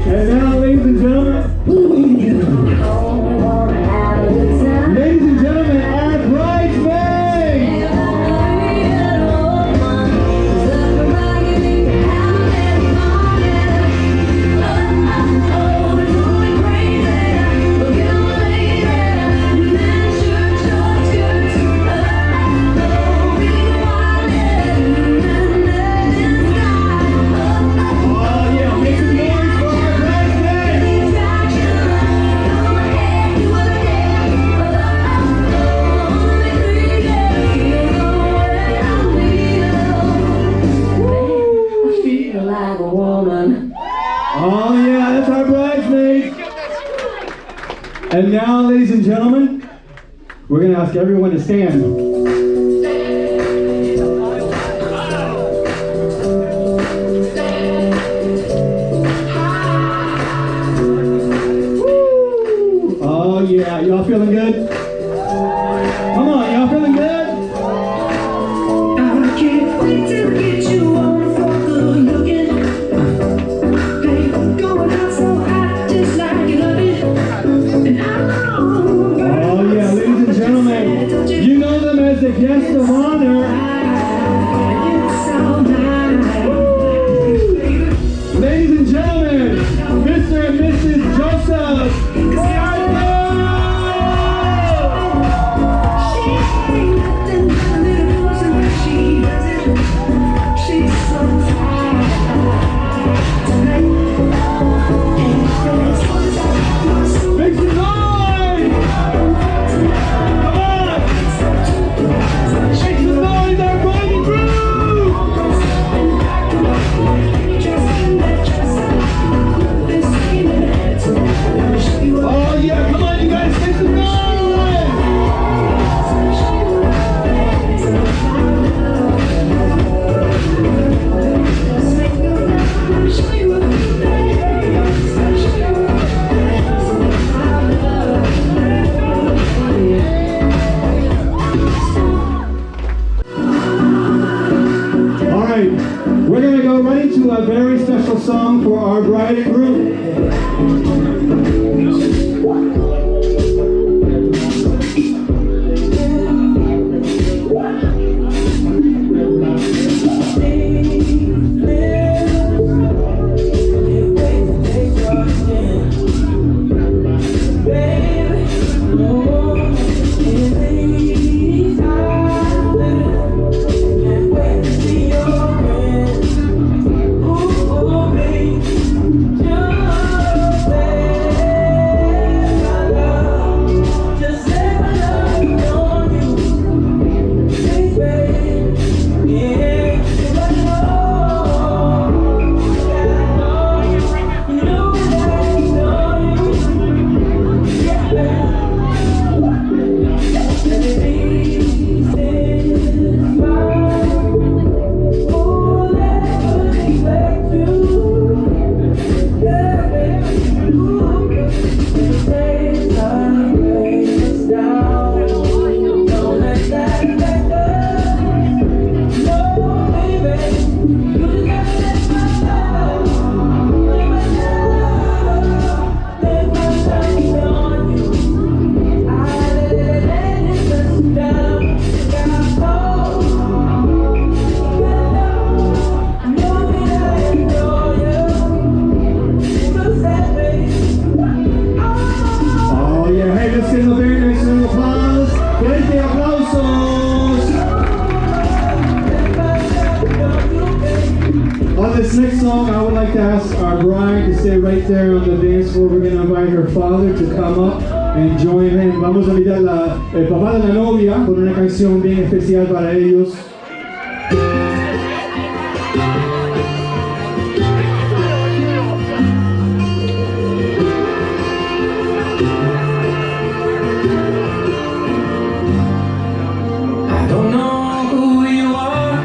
And now, ladies and gentlemen, our bridesmaids! And now, ladies and gentlemen, we're going to ask everyone to stand. Woo! Oh yeah, y'all feeling good? Come on, y'all feeling good? I can't wait to get you on for good looking. Hey, going out so hot, just like you love it. Oh yeah, ladies and gentlemen, you know them as the guest of honor. Ladies and gentlemen, Mr. and Mrs. Joseph. We're going to go right into a very special song for our bride and groom. This next song, I would like to ask our bride to stay right there on the dance floor. We're going to invite her father to come up and join him. Vamos a invitar el papá de la novia con una canción bien especial para ellos. I don't know who you are,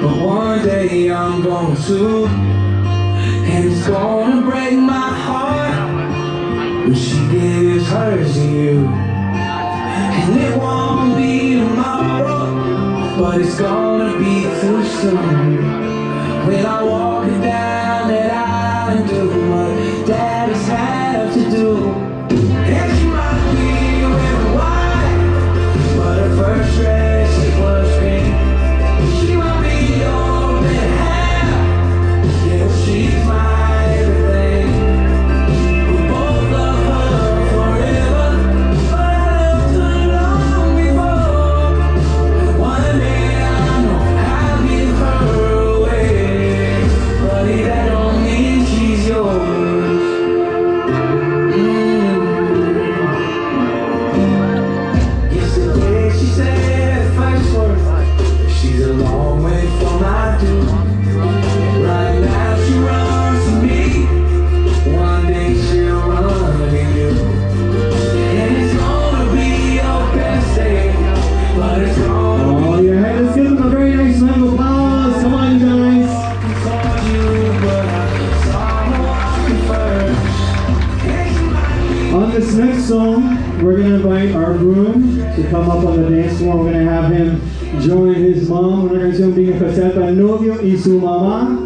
but one day I'm going to, and it's gonna break my heart when she gives hers to you. And it won't be tomorrow, but it's gonna be too soon. When I'm walking down that aisle and do what daddies have to do. And she might be wearing white, but her first dress it was green. She might be old and half, yeah, she's my everything. We both love her forever, but I loved her long before. And one day I know I'll give her away, buddy, that don't mean she's yours. Yesterday she said first words, she's a long way from my dude. Right now she runs to me, one day she'll run to you. And it's gonna be your best day, but it's gonna Oh yeah, hey, let's give them a very nice round of applause. Come on, you guys. be for you, but I saw her walking first. And she might be On this next song, we're gonna invite our groom to come up on the dance floor. We're gonna have him join his mom. Una canción bien especial para el novio y su mamá.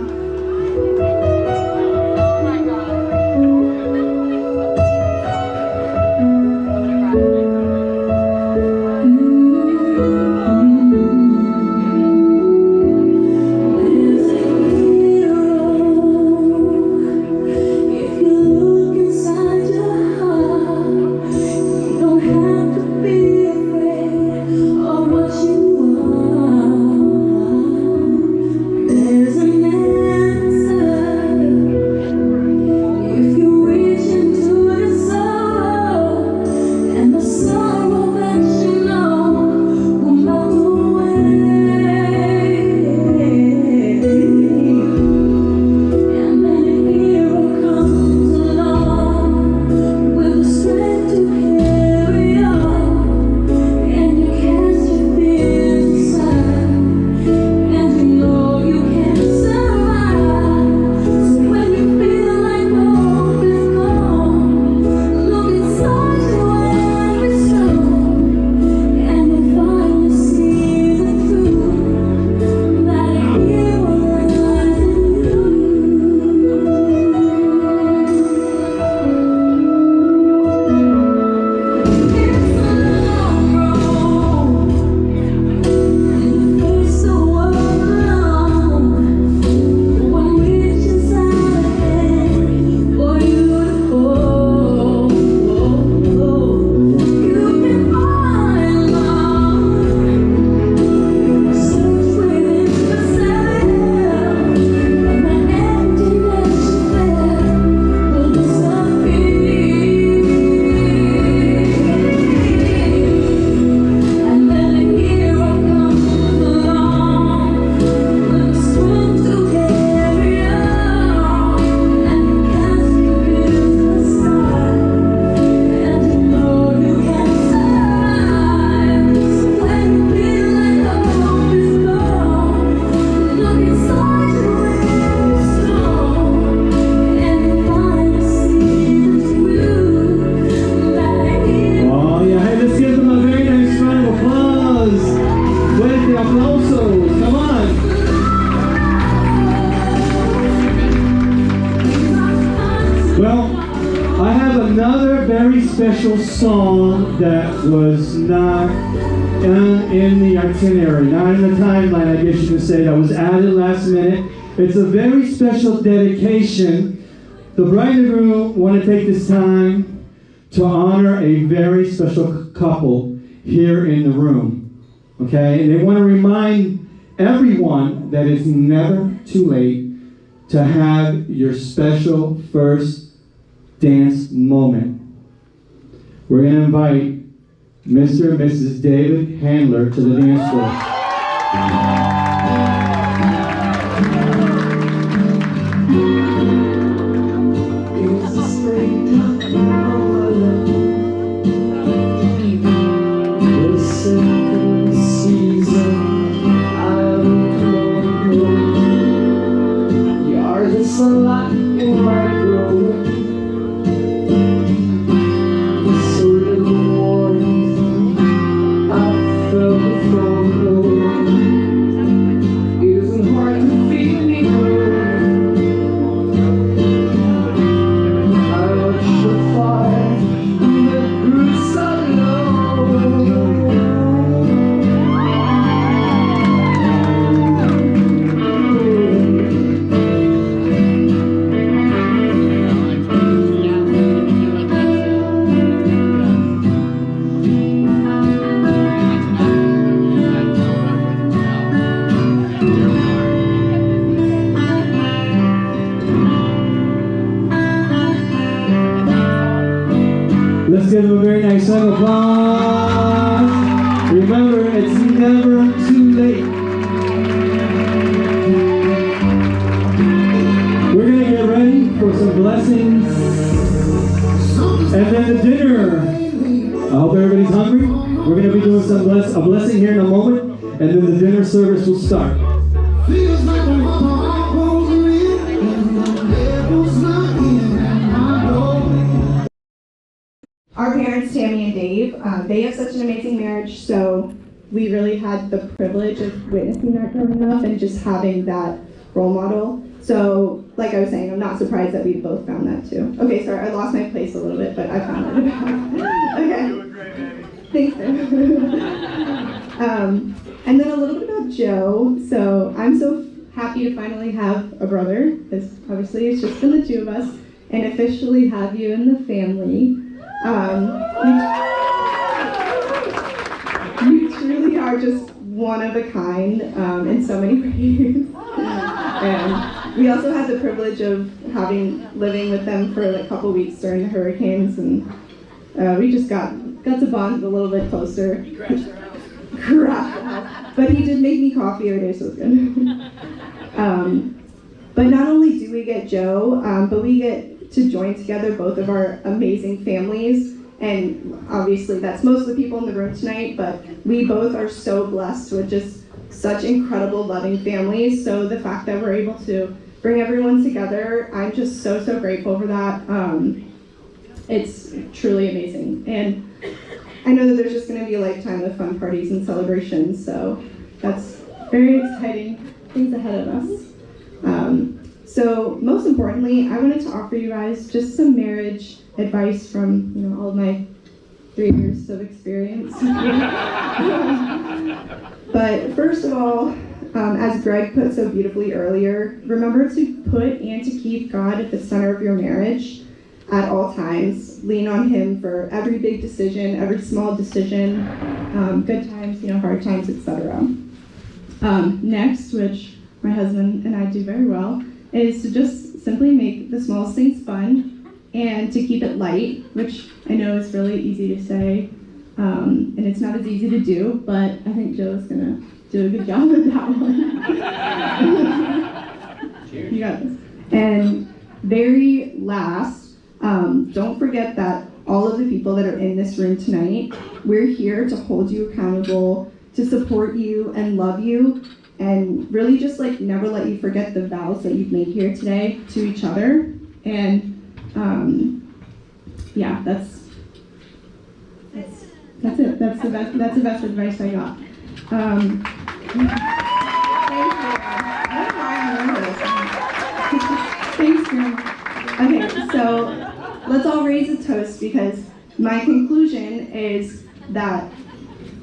If you look inside your heart, you don't have to be afraid of what you are. There's an answer. If you reach into your soul, and the sorrow that you know will melt away. And then a hero comes along with the strength to carry on, and you cast your fears aside, and you know you can survive. So when you feel like hope is gone, look inside your every soul, and you finally see the truth that a hero lies in you. It's a long road, and you face the world alone. One reaches out a hand for you to hold. You can find love, search within yourself, and the emptiness you felt will disappear. And then a hero comes along with the strength to carry on, and you cast your fears aside, and you know you can survive. So when you feel like hope is gone, look inside your every soul, and you finally see the truth that a hero. Oh yeah, hey, let's give them a very nice round of applause. Fuerte aplausos. Come on. Well, I have another very special song that was not in the itinerary, not in the timeline, I guess you could say, that was added last minute. It's a very special dedication. The bride and groom want to take this time to honor a very special couple here in the room. Okay? And they want to remind everyone that it's never too late to have your special first dance moment. We're going to invite Mr. and Mrs. David Handler to the dance floor. It's the springtime of my life, the second season I've known. You're the sunlight in my growing, so little warmth I felt from you. the dinner service will start. Feels like a heart goes in and the devil's knocking at my door. Our parents, Tammy and Dave, they have such an amazing marriage, so we really had the privilege of witnessing that growing up and just having that role model. So, like I was saying, I'm not surprised that we both found that too. Okay, sorry, I lost my place a little bit, but I found it. Okay. Thanks, and then a little bit about Joe. So I'm so happy to finally have a brother, because obviously it's just been the two of us, and officially have you in the family. You truly are just one of a kind in so many ways. And we also had the privilege of living with them for a couple weeks during the hurricanes, and we just got to bond a little bit closer. But he did make me coffee every day, so it was good. But not only do we get Joe, but we get to join together both of our amazing families. And obviously that's most of the people in the room tonight, but we both are so blessed with just such incredible, loving families. So the fact that we're able to bring everyone together, I'm just so grateful for that. It's truly amazing. And I know that there's just going to be a lifetime of fun parties and celebrations, so that's very exciting things ahead of us. So most importantly, I wanted to offer you guys just some marriage advice from all of my 3 years of experience. But first of all, as Greg put so beautifully earlier, remember to put and to keep God at the center of your marriage at all times. Lean on Him for every big decision, every small decision, good times, hard times, etc. Next, which my husband and I do very well, is to just simply make the smallest things fun and to keep it light, which I know is really easy to say, and it's not as easy to do, but I think Joe's gonna do a good job with that one. You got this. And very last, don't forget that all of the people that are in this room tonight, we're here to hold you accountable, to support you and love you, and really just never let you forget the vows that you've made here today to each other. And yeah, that's it. That's the best advice I got. Thanks, Graham. Okay, so let's all raise a toast, because my conclusion is that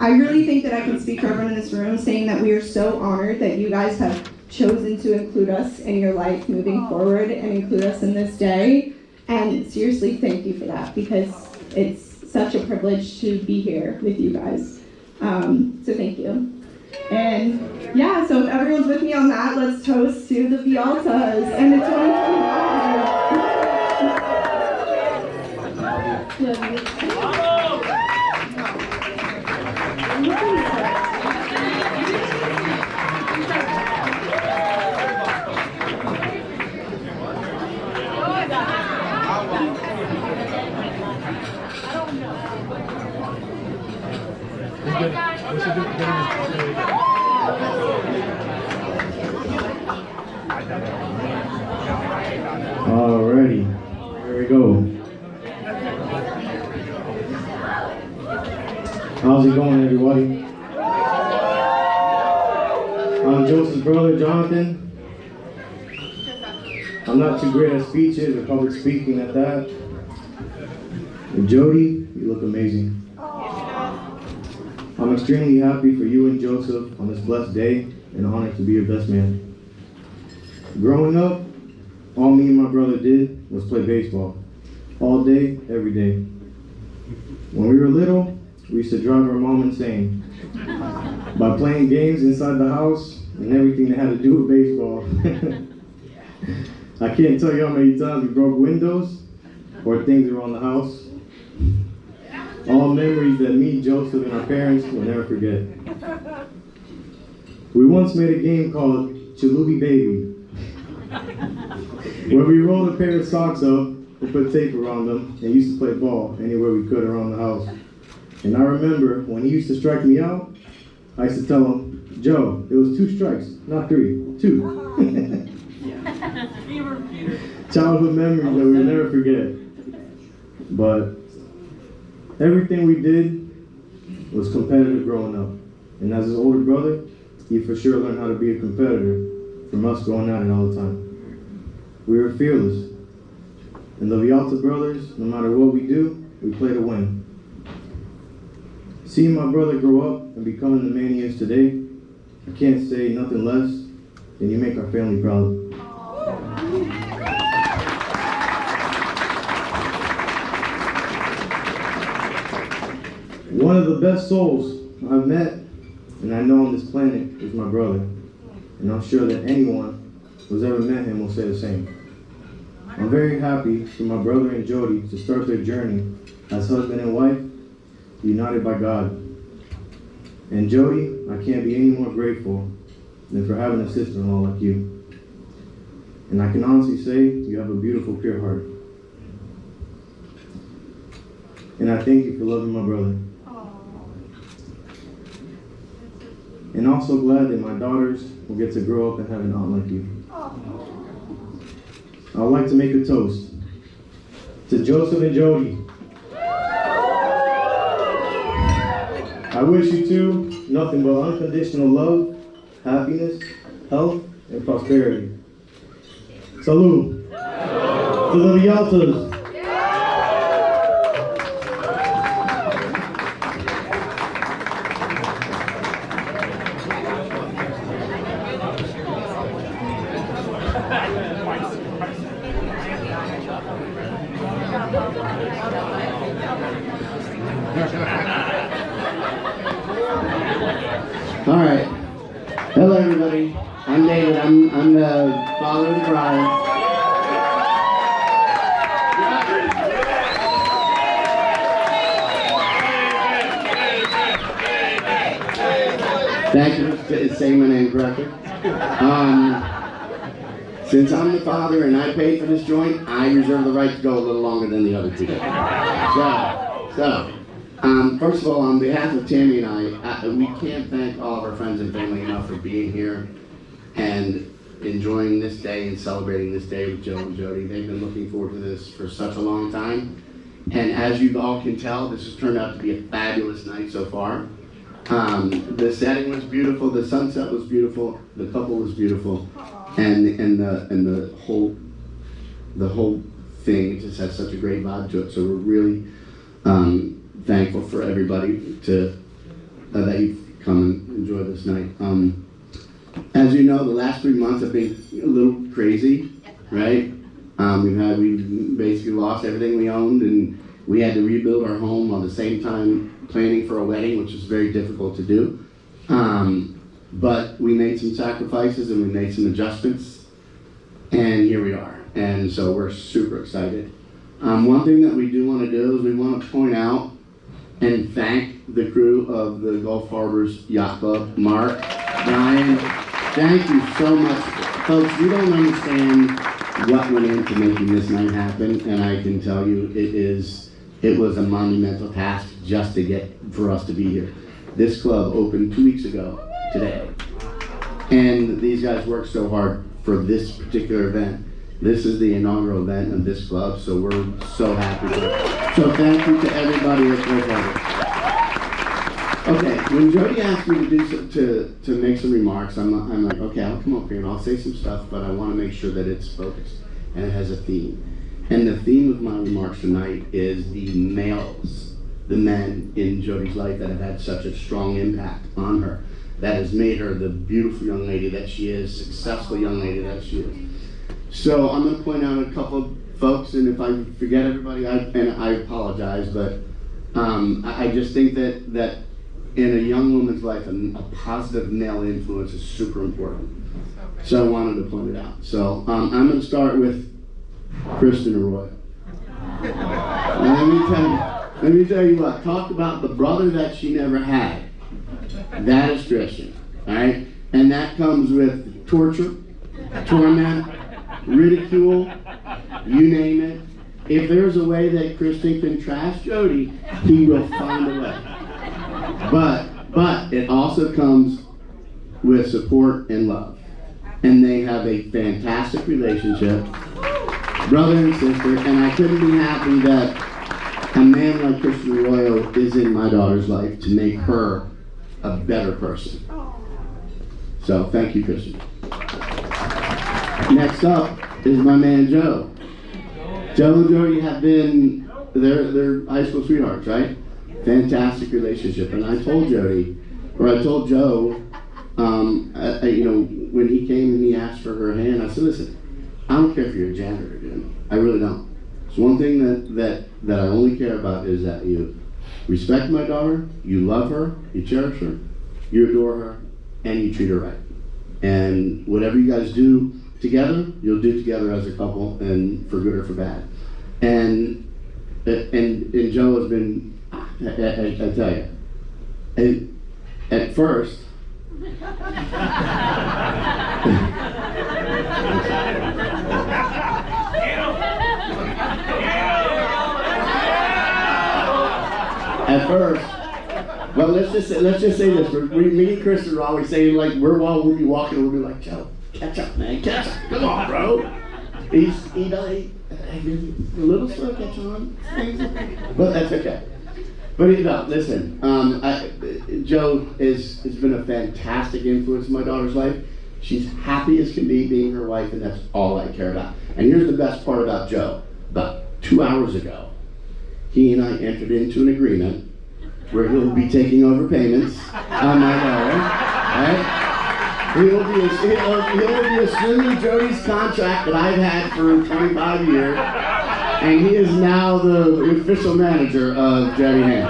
I really think that I can speak for everyone in this room saying that we are so honored that you guys have chosen to include us in your life moving forward and include us in this day. And seriously, thank you for that, because it's such a privilege to be here with you guys. So thank you. And yeah, so if everyone's with me on that, let's toast to the Vialtas and the 2025. Alrighty, here we go. How's it going, everybody? I'm Joseph's brother, Jonathan. I'm not too great at speeches or public speaking at that. And Jodi, you look amazing. I'm extremely happy for you and Joseph on this blessed day, and honored to be your best man. Growing up, all me and my brother did was play baseball. All day, every day. When we were little, we used to drive our mom insane by playing games inside the house and everything that had to do with baseball. I can't tell you how many times we broke windows or things around the house. All memories that me, Joseph, and our parents will never forget. We once made a game called Chalubi Baby, where we rolled a pair of socks up and put tape around them and used to play ball anywhere we could around the house. And I remember when he used to strike me out, I used to tell him, Joe, it was 2 strikes, not 3. 2. Childhood memories that we will never forget. But everything we did was competitive growing up. And as his older brother, he for sure learned how to be a competitor from us going at it all the time. We were fearless. And the Vialta brothers, no matter what we do, we play to win. Seeing my brother grow up and becoming the man he is today, I can't say nothing less than you make our family proud. One of the best souls I've met and I know on this planet is my brother. And I'm sure that anyone who's ever met him will say the same. I'm very happy for my brother and Jodi to start their journey as husband and wife, united by God. And Jodi, I can't be any more grateful than for having a sister-in-law like you. And I can honestly say you have a beautiful, pure heart. And I thank you for loving my brother. And also glad that my daughters will get to grow up and have an aunt like you. I would like to make a toast to Joseph and Jodi. I wish you two nothing but unconditional love, happiness, health, and prosperity. Salud. To the Vialtas. All right. Hello, everybody. I'm David. I'm the father of the bride. Thank you for saying my name correctly. Since I'm the father and I paid for this joint, I reserve the right to go a little longer than the other two did. First of all, on behalf of Tammy and I, we can't thank all of our friends and family enough for being here and enjoying this day and celebrating this day with Joe and Jodi. They've been looking forward to this for such a long time. And as you all can tell, this has turned out to be a fabulous night so far. The setting was beautiful, the sunset was beautiful, the couple was beautiful, and the whole thing just has such a great vibe to it. So we're really thankful for everybody that you've come and enjoy this night. As you know, the last 3 months have been a little crazy, right? We basically lost everything we owned, and we had to rebuild our home on the same time planning for a wedding, which is very difficult to do. But we made some sacrifices and we made some adjustments, and here we are. And so we're super excited. One thing that we do want to do is we want to point out and thank the crew of the Gulf Harbors Yacht Club. Mark, Brian, thank you so much. Folks, you don't understand what went into making this night happen, and I can tell you it was a monumental task just for us to be here. This club opened 2 weeks ago today, and these guys worked so hard for this particular event. This is the inaugural event of this club, so we're so happy for it. So thank you to everybody at Gulf Harbor. Okay, when Jodi asked me to make some remarks, I'm like, okay, I'll come up here and I'll say some stuff, but I want to make sure that it's focused and it has a theme. And the theme of my remarks tonight is the males, the men in Jodi's life that have had such a strong impact on her, that has made her the beautiful young lady that she is, successful young lady that she is. So I'm going to point out a couple of folks, and if I forget everybody, I apologize, but I just think that in a young woman's life, a positive male influence is super important. So I wanted to point it out. So I'm going to start with Kristen Arroyo. Let me tell you what, talk about the brother that she never had. That is Christian, all right? And that comes with torture, torment, ridicule, you name it. If there's a way that Christian can trash Jodi, he will find a way. But it also comes with support and love. And they have a fantastic relationship, brother and sister, and I couldn't be happy that a man like Christian Arroyo is in my daughter's life to make her a better person. So thank you, Christian. Next up is my man Joe. Joe and Jodi have been, they're high school sweethearts, right? Fantastic relationship. And I told Jodi, or I told Joe, you know, when he came and he asked for her hand, I said, listen, I don't care if you're a janitor, dude. I really don't. So one thing that I only care about is that you respect my daughter, you love her, you cherish her, you adore her, and you treat her right. And whatever you guys do together, you'll do together as a couple, and for good or for bad. And Joe has been, I tell you, and at first, well, let's just say this. Me and Chris are always saying, like, we'll be walking, we'll be like, Joe, catch up, man, catch up, come on, bro. He a little slow catch on, but that's okay. But listen, Joe has been a fantastic influence in my daughter's life. She's happy as can be being her wife, and that's all I care about. And here's the best part about Joe. About 2 hours ago, he and I entered into an agreement where he'll be taking over payments on my daughter, right? He'll be assuming Jodi's contract that I've had for 25 years, and he is now the official manager of Jodi Hand.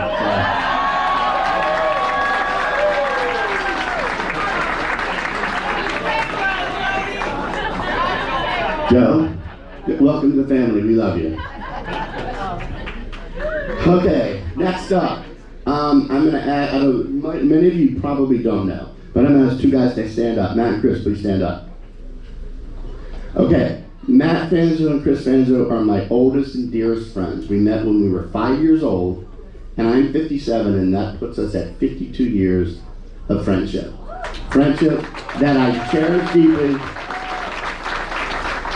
Joe, welcome to the family. We love you. Okay, next up. I'm going to add, many of you probably don't know, but I'm going to ask two guys to stand up. Matt and Chris, please stand up. Okay, Matt Fanzo and Chris Fanzo are my oldest and dearest friends. We met when we were 5 years old, and I'm 57, and that puts us at 52 years of friendship. Friendship that I cherish deeply,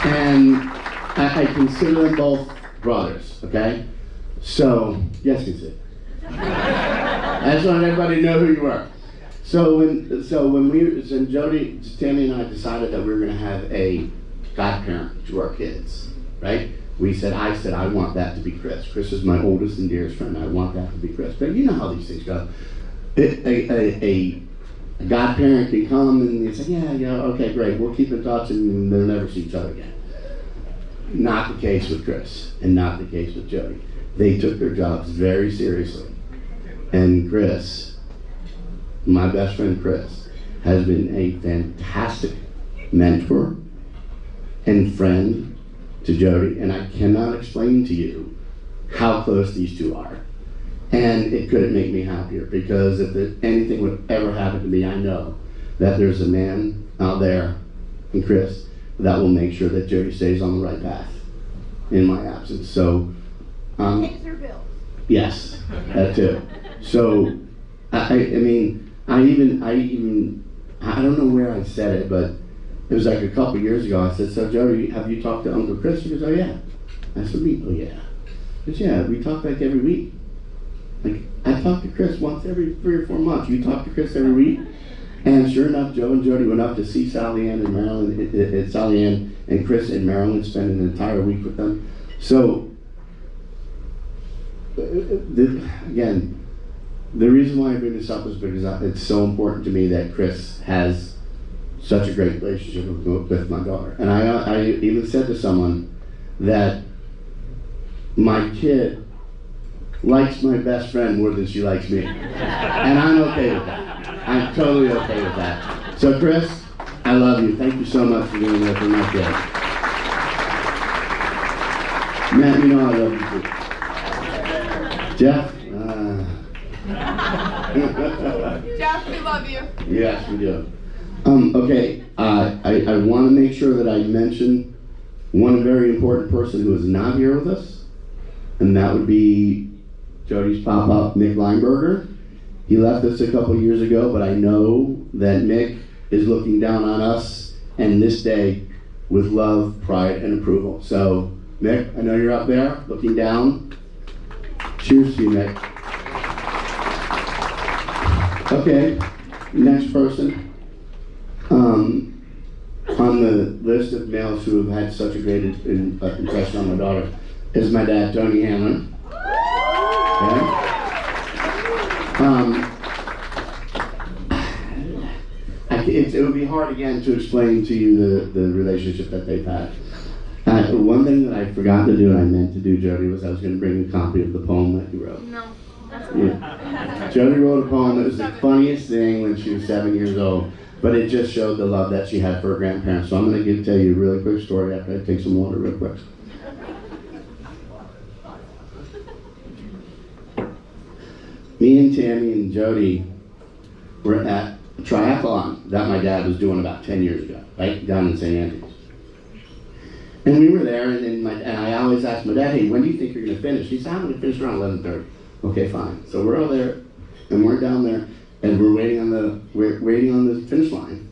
and I consider them both brothers, okay? So, yes, you can sit. I just want everybody to know who you are. So when Jodi, Tammy, and I decided that we were going to have a godparent to our kids, right? I said, I want that to be Chris. Chris is my oldest and dearest friend. I want that to be Chris. But you know how these things go. A godparent can come and they say, yeah, okay, great. We'll keep in touch, and they'll never see each other again. Not the case with Chris, and not the case with Jodi. They took their jobs very seriously. And Chris, my best friend Chris, has been a fantastic mentor and friend to Jodi, and I cannot explain to you how close these two are. And it couldn't make me happier, because if anything would ever happen to me, I know that there's a man out there in Chris that will make sure that Jodi stays on the right path in my absence. So, pays her bills. yes, that too. So, I don't know where I said it, but it was like a couple years ago. I said, so Jodi, have you talked to Uncle Chris? She goes, oh yeah. I said, oh yeah. She goes, yeah, we talk like every week. Like, I talk to Chris once every 3 or 4 months. You talk to Chris every week? And sure enough, Joe and Jodi went up to see Sally Ann in Maryland, Sally Ann and Chris in Maryland, spending an entire week with them. So, again, the reason why I bring this up is because it's so important to me that Chris has such a great relationship with my daughter. And I even said to someone that my kid likes my best friend more than she likes me. And I'm okay with that. I'm totally okay with that. So Chris, I love you. Thank you so much for doing that for my kid. Matt, you know I love you too. Jeff? Jeff, we love you. Yes, we do. Okay, I want to make sure that I mention one very important person who is not here with us, and that would be Jodi's pop-up, Mick Lineberger. He left us a couple years ago, but I know that Mick is looking down on us and this day with love, pride, and approval. So, Mick, I know you're up there looking down. Cheers to you, Mick. Okay, next person. On the list of males who have had such a great impression on my daughter is my dad, Tony Hamlin. Okay. It would be hard again to explain to you the relationship that they've had. One thing that I forgot to do and I meant to do, Jodi, was I was going to bring a copy of the poem that you wrote. No, that's Yeah. Jodi wrote a poem that was the funniest thing when she was 7 years old, but it just showed the love that she had for her grandparents. So I'm going to tell you a really quick story after I take some water real quick. Me and Tammy and Jodi were at a triathlon that my dad was doing about 10 years ago, right, down in St. Andrews. And we were there, and I always asked my dad, hey, when do you think you're going to finish? He said, I'm going to finish around 11:30. Okay, fine. So we're all there, and we're down there, and we're waiting on the finish line.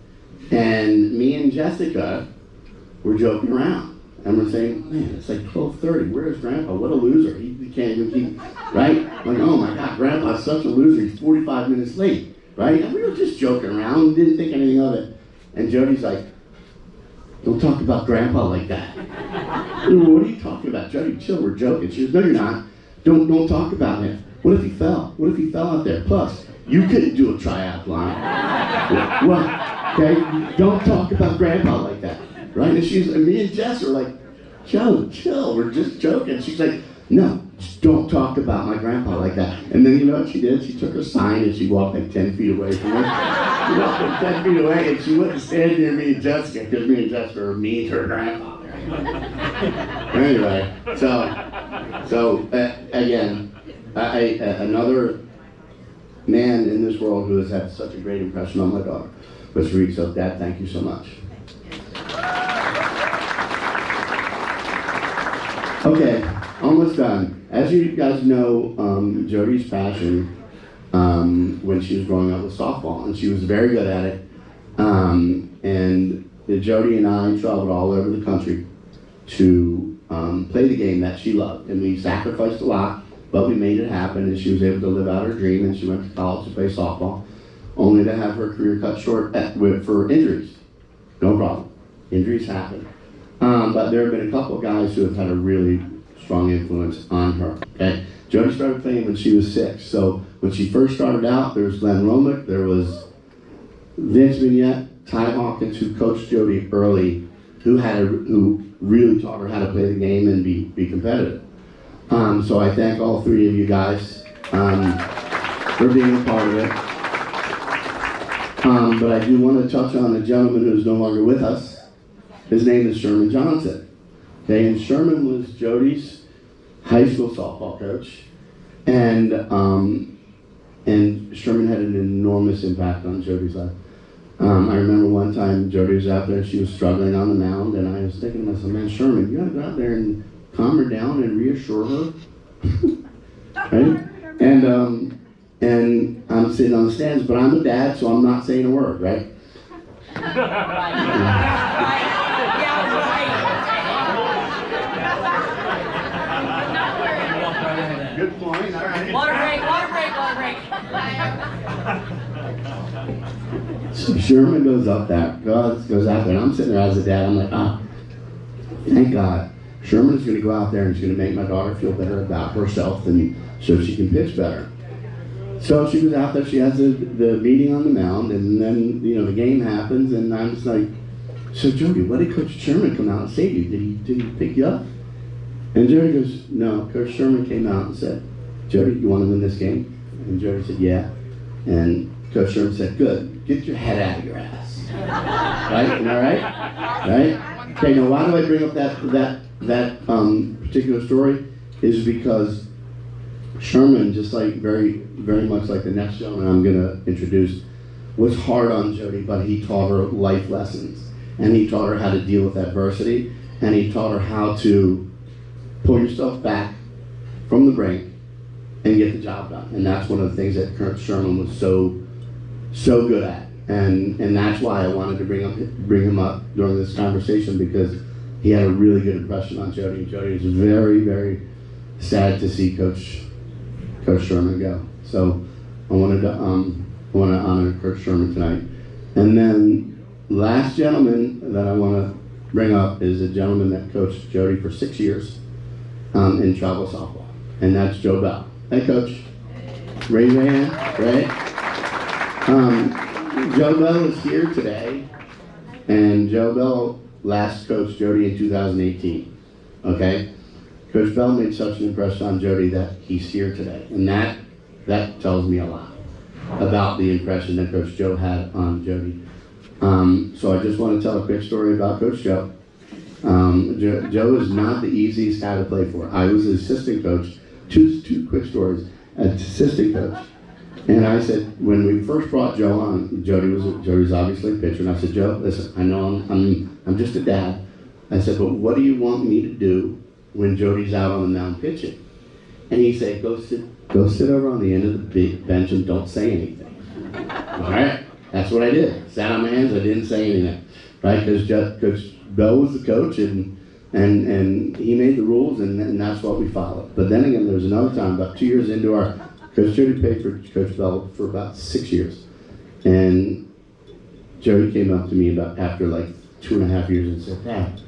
And me and Jessica were joking around, and we're saying, man, it's like 12:30. Where's Grandpa? What a loser. He can't even keep, right? Like, oh my God, Grandpa's such a loser. He's 45 minutes late, right? And we were just joking around, didn't think anything of it. And Jodi's like, don't talk about Grandpa like that. What are you talking about? Jodi, chill, we're joking. She goes, no, you're not. Don't talk about him. What if he fell? What if he fell out there? Plus, you couldn't do a triathlon. What? Okay? Don't talk about Grandpa like that. Right? And me and Jess are like, Joe, chill, we're just joking. She's like, no, just don't talk about my grandpa like that. And then you know what she did? She took her sign and she walked like 10 feet away from us. She walked like 10 feet away and she wouldn't stand near me and Jessica because me and Jessica were mean to her grandpa. Anyway, so again, another man in this world who has had such a great impression on my daughter was Reed. So Dad, thank you so much. Okay, almost done. As you guys know, Jodi's passion when she was growing up was softball, and she was very good at it. And Jodi and I traveled all over the country to play the game that she loved, and we sacrificed a lot, but we made it happen, and she was able to live out her dream, and she went to college to play softball, only to have her career cut short for injuries. No problem. Injuries happen. But there have been a couple of guys who have had a really strong influence on her. Okay, Jodi started playing when she was 6. So when she first started out, there was Glenn Romick, there was Vince Vignette, Ty Hawkins, who coached Jodi early, who really taught her how to play the game and be competitive. So I thank all 3 of you guys for being a part of it. But I do want to touch on a gentleman who is no longer with us. His name is Sherman Johnson. Okay, and Sherman was Jodi's high school softball coach, and Sherman had an enormous impact on Jodi's life. I remember one time Jodi was out there, she was struggling on the mound, and I was thinking to myself, man, Sherman, you gotta go out there and calm her down and reassure her. Right? And I'm sitting on the stands, but I'm a dad, so I'm not saying a word, right? Good point, all right. Water break. So Sherman goes out there, and I'm sitting there as a dad, I'm like, thank God. Sherman's going to go out there and he's going to make my daughter feel better about herself and so she can pitch better. So she was out there, she has the meeting on the mound, and then, the game happens, and I'm just like, so Jodi, what did Coach Sherman come out and say to you? Did he pick you up? And Jodi goes, no, Coach Sherman came out and said, Jodi, you want to win this game? And Jodi said, yeah. And Coach Sherman said, good, get your head out of your ass. Right? Am I right? Right? Okay, now why do I bring up that particular story? Is because Sherman, just like very, very much like the next gentleman I'm going to introduce, was hard on Jodi, but he taught her life lessons. And he taught her how to deal with adversity, and he taught her how to pull yourself back from the brink and get the job done. And that's one of the things that Coach Sherman was so good at. And that's why I wanted to bring him up during this conversation, because he had a really good impression on Jodi. Jodi is very, very sad to see Coach Sherman go. So I want to honor Coach Sherman tonight. And then last gentleman that I want to bring up is a gentleman that coached Jodi for 6 years in travel softball, and that's Joe Bell. Hey, Coach. Raise your hand. Right. Joe Bell is here today, and Joe Bell last coached Jodi in 2018. Okay. Coach Bell made such an impression on Jodi that he's here today, and that tells me a lot about the impression that Coach Joe had on Jodi. So I just want to tell a quick story about Coach Joe. Joe is not the easiest guy to play for. I was his assistant coach. Two quick stories. As assistant coach, and I said, when we first brought Joe on, Jodi's obviously a pitcher, and I said, Joe, listen, I know I'm just a dad. I said, but what do you want me to do when Jodi's out on the mound pitching? And he said, go sit over on the end of the big bench and don't say anything. All right, that's what I did. Sat on my hands, I didn't say anything, right? Because Coach Bell was the coach, and he made the rules, and that's what we followed. But then again, there was another time, about 2 years into our, Coach Jodi paid for Coach Bell for about 6 years. And Jodi came up to me after like 2.5 years and said, Dad,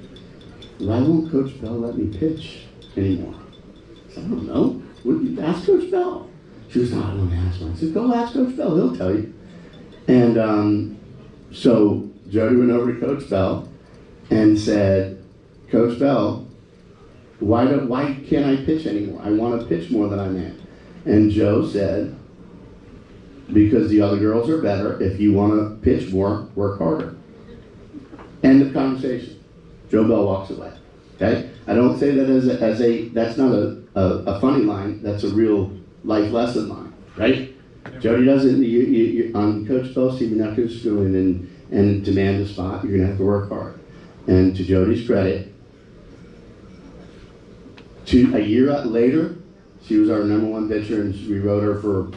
why won't Coach Bell let me pitch anymore? I said, I don't know. Ask Coach Bell. She was, no, I don't want to ask him. I said, go ask Coach Bell, he'll tell you. And so Jodi went over to Coach Bell and said, Coach Bell, why can't I pitch anymore? I want to pitch more than I'm at. And Joe said, because the other girls are better. If you want to pitch more, work harder. End of conversation. Joe Bell walks away. Okay? I don't say that as a that's not a funny line. That's a real life lesson line, right? Jodi doesn't. You on Coach Bell's team, you're not going to go in and demand a spot. You're going to have to work hard. And to Jodi's credit, a year later, she was our #1 pitcher, and we rode her for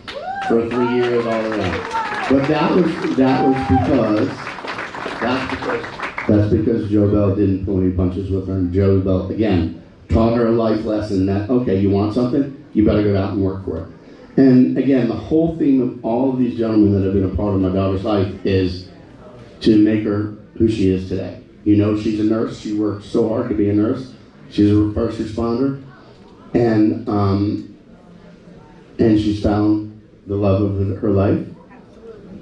3 years all around. But that's because Joe Bell didn't pull any punches with her, and Joe Bell again taught her a life lesson that, okay, you want something, you better go out and work for it. And again, the whole theme of all of these gentlemen that have been a part of my daughter's life is to make her who she is today. You know, she's a nurse. She worked so hard to be a nurse. She's a first responder, and she's found the love of her life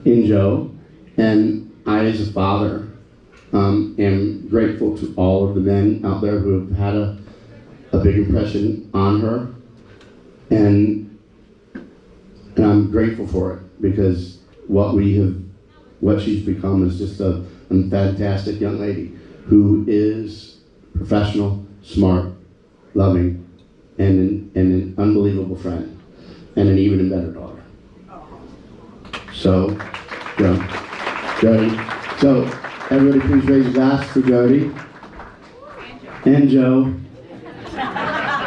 in Joe. And I, as a father, am grateful to all of the men out there who have had a big impression on her, and I'm grateful for it, because what she's become is just a fantastic young lady who is professional, smart, loving, and an unbelievable friend, and an even better daughter. So, Jodi. So, everybody please raise a glass for Jodi and Joe.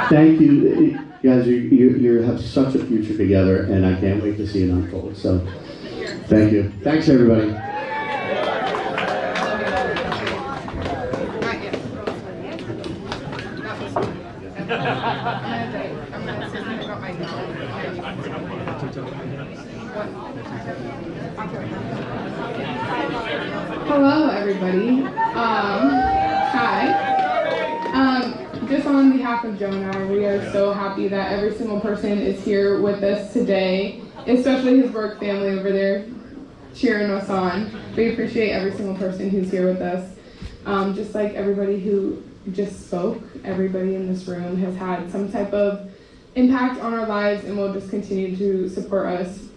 Thank you. You guys, you have such a future together, and I can't wait to see it unfold. So, thank you. Thanks, everybody. Hello, everybody. Hi. Just on behalf of Joe and I, we are so happy that every single person is here with us today, especially his work family over there cheering us on. We appreciate every single person who's here with us. Just like everybody who just spoke, everybody in this room has had some type of impact on our lives and will just continue to support us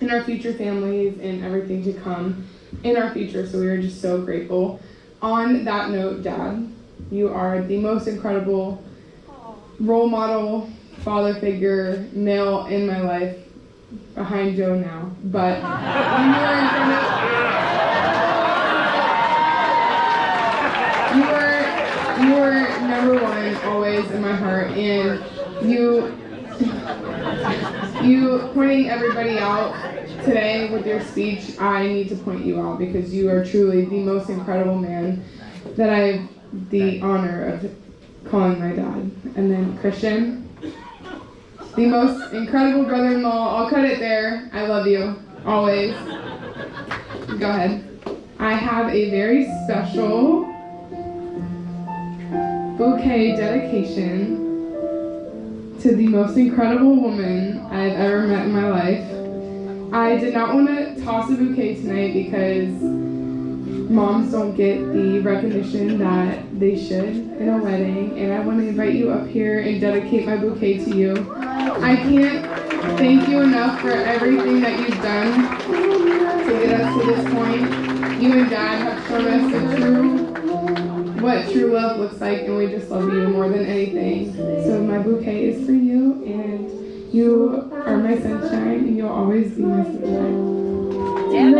in our future families and everything to come in our future. So we are just so grateful. On that note, Dad, you are the most incredible role model, father figure, male in my life, behind Joe now. But you were #1 always in my heart, and you pointing everybody out today with your speech, I need to point you out because you are truly the most incredible man that I have the honor of calling my dad. And then Christian, the most incredible brother-in-law. I'll cut it there. I love you, always. Go ahead. I have a very special bouquet dedication to the most incredible woman I've ever met in my life. I did not want to toss a bouquet tonight because moms don't get the recognition that they should in a wedding, and I want to invite you up here and dedicate my bouquet to you. I can't thank you enough for everything that you've done to get us to this point. You and Dad have shown us what true love looks like, and we just love you more than anything. So my bouquet is for you, and you are my sunshine, and you'll always be my sunshine. Damn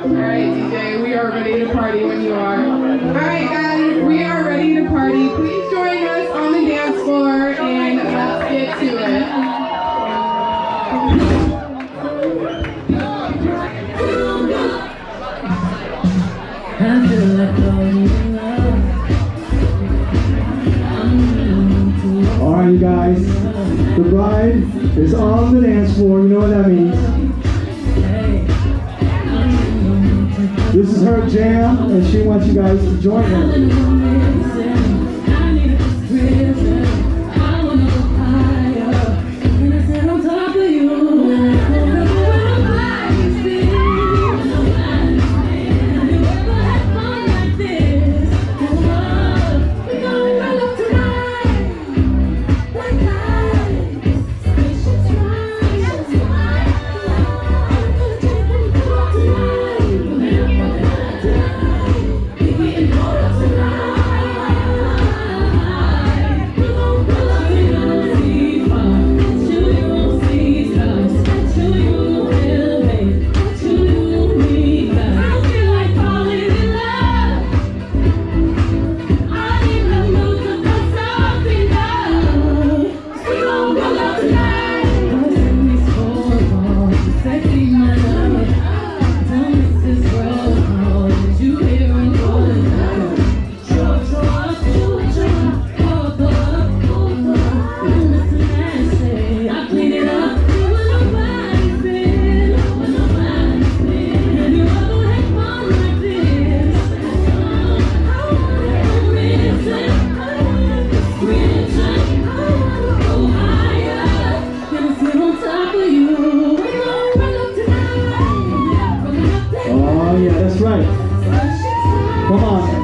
Alright, DJ, we are ready to party when you are. Alright, guys, we are ready to party. Please join us on the dance floor, and let's get to it. Alright, you guys, the bride is on the dance floor. You know what that means. This is her jam, and she wants you guys to join her. Oh yeah, that's right. Come on.